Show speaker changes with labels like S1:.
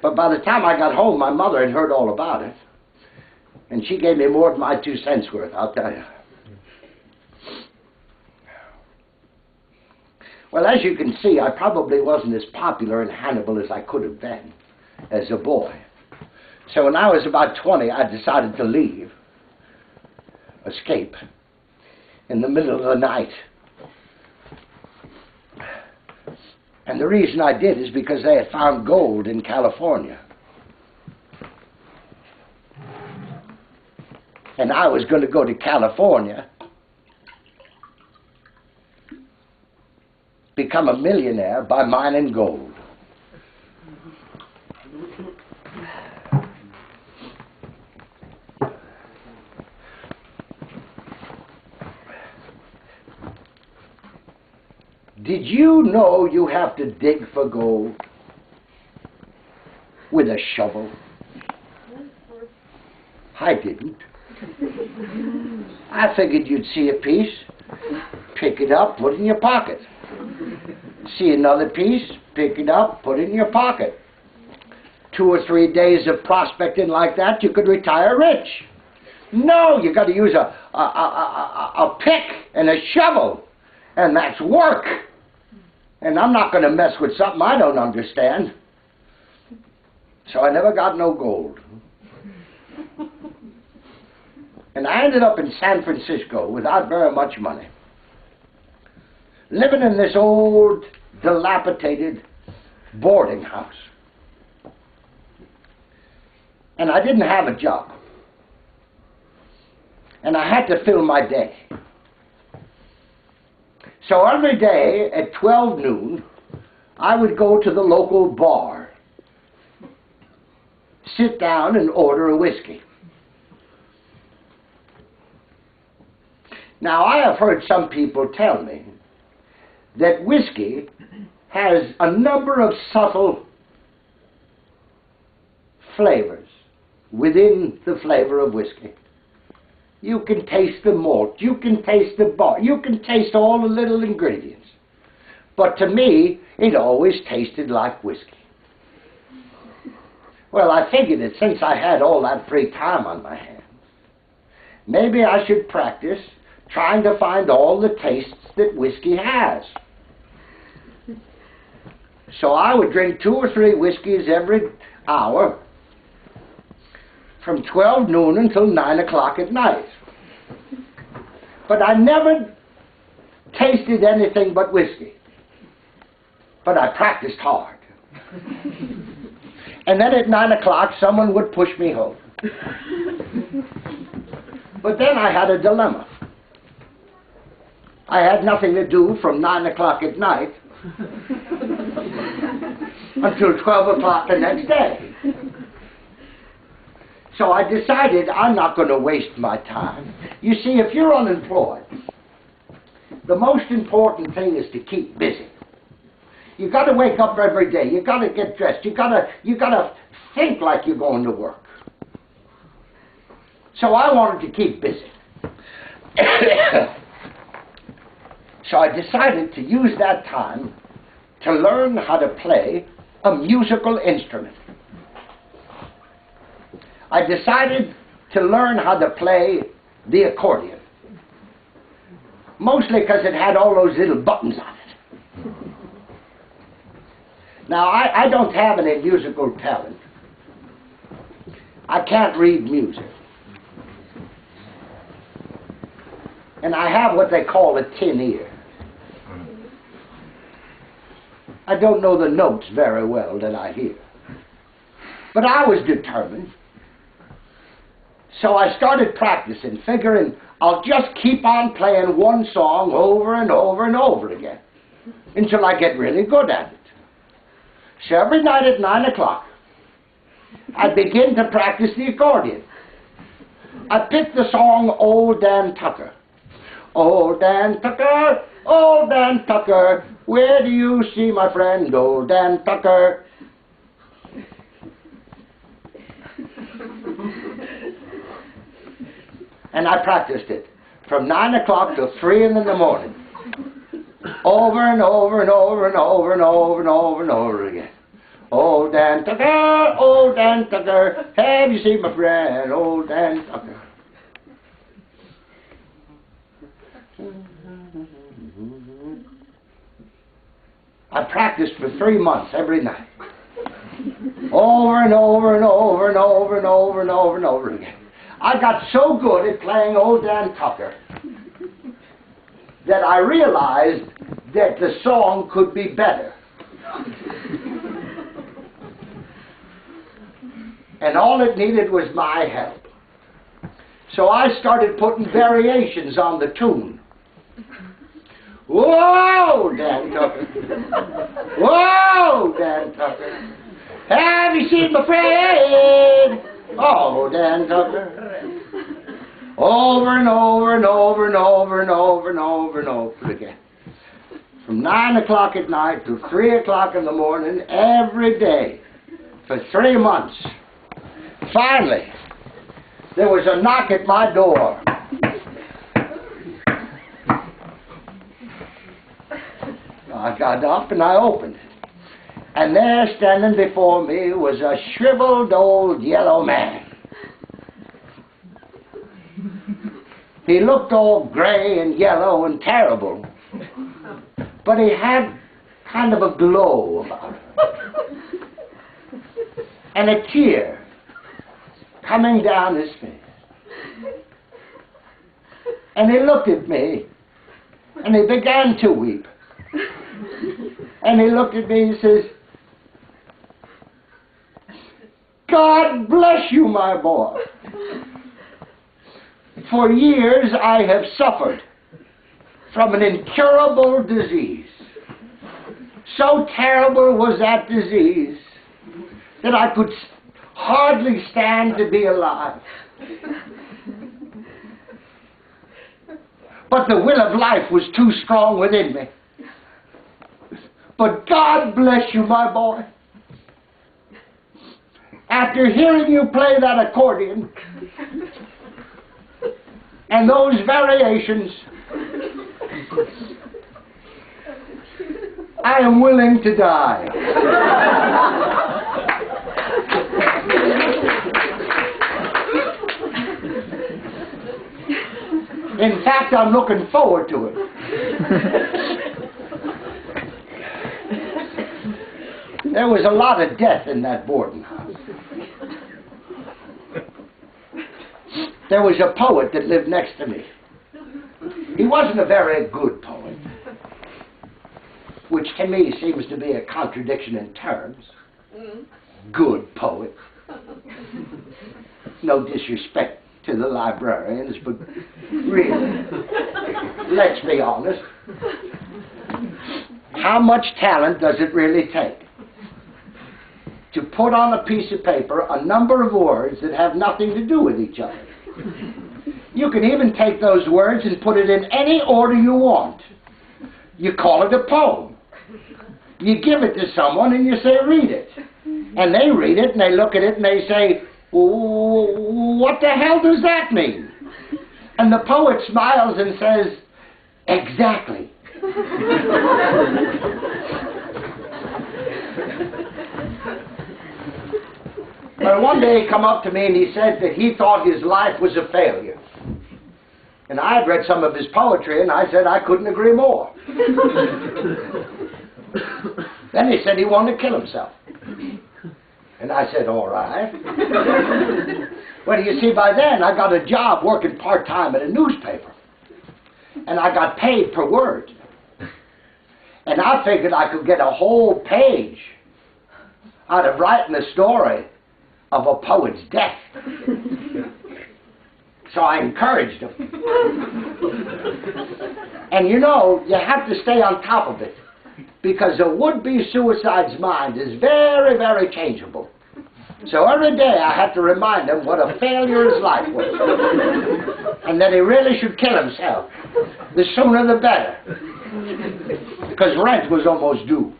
S1: But by the time I got home, my mother had heard all about it. And she gave me more than my 2 cents worth, I'll tell you. Well, as you can see, I probably wasn't as popular in Hannibal as I could have been as a boy. So when I was about 20, I decided to leave, escape, in the middle of the night. And the reason I did is because they had found gold in California. And I was going to go to California, become a millionaire by mining gold. Did you know you have to dig for gold with a shovel? I didn't. I figured you'd see a piece, pick it up, put it in your pocket. See another piece, pick it up, put it in your pocket. 2 or 3 days of prospecting like that, you could retire rich. No, you got to use a pick and a shovel, and that's work. And I'm not going to mess with something I don't understand. So I never got no gold. And I ended up in San Francisco without very much money, living in this old, dilapidated boarding house. And I didn't have a job. And I had to fill my day. So every day at 12 noon, I would go to the local bar, sit down and order a whiskey. Now, I have heard some people tell me that whiskey has a number of subtle flavors within the flavor of whiskey. You can taste the malt, you can taste the bar, you can taste all the little ingredients. But to me, it always tasted like whiskey. Well, I figured that since I had all that free time on my hands, maybe I should practice trying to find all the tastes that whiskey has. So I would drink 2 or 3 whiskeys every hour from 12 noon until 9 o'clock at night. But I never tasted anything but whiskey. But I practiced hard. And then at 9 o'clock, someone would push me home. But then I had a dilemma. I had nothing to do from 9 o'clock at night until 12 o'clock the next day. So I decided I'm not going to waste my time. You see, if you're unemployed, the most important thing is to keep busy. You got to wake up every day. You got to get dressed. You got to think like you're going to work. So I wanted to keep busy. So I decided to use that time to learn how to play a musical instrument. I decided to learn how to play the accordion, mostly because it had all those little buttons on it. Now, I don't have any musical talent. I can't read music. And I have what they call a tin ear. I don't know the notes very well that I hear. But I was determined. So I started practicing, figuring I'll just keep on playing one song over and over and over again until I get really good at it. So every night at 9 o'clock, I'd begin to practice the accordion. I picked the song Old Dan Tucker. Old Dan Tucker, Old Dan Tucker, where do you see my friend Old Dan Tucker? And I practiced it from 9 o'clock till 3 in the morning. Over and over and over and over and over and over and over again. Old Old Dan Tucker, old Dan Tucker, have you seen my friend, old Dan Tucker? I practiced for 3 months every night. Over and over and over and over and over and over and over again. I got so good at playing Old Dan Tucker that I realized that the song could be better. And all it needed was my help. So I started putting variations on the tune. Whoa, Dan Tucker. Whoa, Dan Tucker. Have you seen my friend? Oh, Dan Tucker. Over and over and over and over and over and over and over again. From 9 o'clock at night to 3 o'clock in the morning, every day, for 3 months. Finally, there was a knock at my door. I got up and I opened it. And there, standing before me, was a shriveled old yellow man. He looked all gray and yellow and terrible, but he had kind of a glow about him. And a tear coming down his face. And he looked at me, and he began to weep. And he looked at me and says, God bless you, my boy. For years I have suffered from an incurable disease. So terrible was that disease that I could hardly stand to be alive. But the will of life was too strong within me. But God bless you, my boy. After hearing you play that accordion and those variations, I am willing to die. In fact, I'm looking forward to it. There was a lot of death in that boarding house. There was a poet that lived next to me. He wasn't a very good poet, which to me seems to be a contradiction in terms. Good poet. No disrespect to the librarians, but really, let's be honest. How much talent does it really take to put on a piece of paper a number of words that have nothing to do with each other? You can even take those words and put it in any order you want. You call it a poem. You give it to someone and you say, read it. And they read it and they look at it and they say, what the hell does that mean? And the poet smiles and says, exactly. But one day he come up to me and he said that he thought his life was a failure. And I had read some of his poetry and I said I couldn't agree more. Then he said he wanted to kill himself. And I said, all right. Well, you see, by then I got a job working part-time at a newspaper. And I got paid per word. And I figured I could get a whole page out of writing a story of a poet's death. So I encouraged him. And you know, you have to stay on top of it, because a would-be suicide's mind is very, very changeable. So every day I had to remind him what a failure his life was, and that he really should kill himself. The sooner the better, because rent was almost due.